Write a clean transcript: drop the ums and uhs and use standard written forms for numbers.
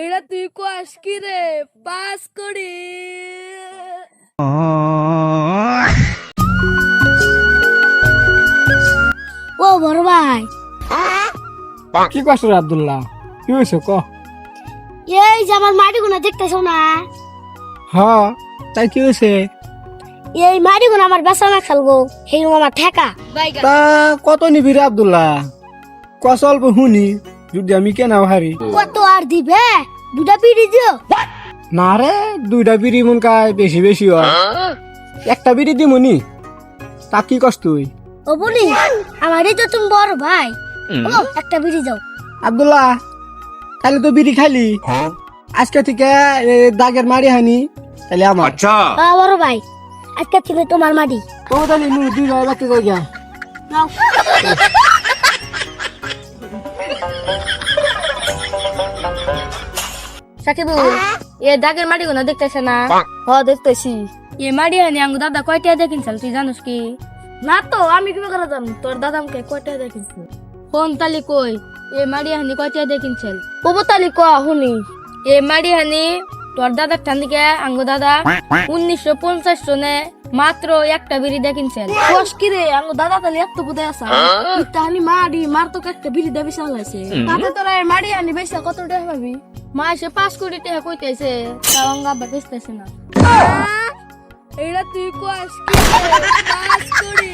এটা তুই কোয়াস কি রে পাস করি ও বড় ভাই কি কষ্ট রে আব্দুল্লাহ, কি হয়েছে ক? এই যে আমার মাটি গুনা দেখতেছো না, হ্যাঁ তাই কি হয়েছে? এই মাটি গুনা আমার বেসানা খেলবো সেই আমার ঠেকা তা কত নিবি রে আব্দুল্লাহ? কস অল্প শুনি যদি আমি কেনা হারি। কত আর দিবে? দুটা পিড়ি দিও। না রে, দুইটা বিড়ি মন কায় বেশি বেশি হয়, একটা বিড়ি দিমনি। তা কি কস তুই? ও বলি আমারই তো তুমি বড় ভাই, ও একটা বিড়ি যাও। আব্দুল্লাহ তাহলে তো বিড়ি খাইলি, আজকে থেকে দাগের মারি হানি তাহলে আমার। বড় ভাই আজকে থেকে তোমার মাটি ও তাহলে নু দুই ভাই বাচ্চা যাই গা। নাও। সাকিবু এ দাগের মাটি গুনা দেখতেছে না? হ দেখতেছি। এ মাটি হানি আঙ্গু দাদা কয়টা দেখিনছিল তুই জানোস কি? না তো আমি কি করে জানো? তোর দাদা আমাকে কয়টা দেখিনছিল? কোন তালি কই এ মাটি হানি কয়টা দেখিনছিল? কব তালি ক শুনি। এ মাটি হানি তোর দাদার ঠান দিকে আঙ্গু দাদা 1950 সনে মাত্র একটা বিড়ি দেখিনছিল। কোস কি রে আঙ্গু দাদা তালি এত বুঝে আসা তাহলে মাড়ি মার তো একটা বিড়ি দেবে চালাইছে তাতে তোরা এ মাড়ি হানি বেশি কত টাকা পাবি? মা এসে 5 কোটি টাকা কইতেছে তাও আঙ্গা বেচতেছে না। এটা তুই কোয়াস কি 5 কোটি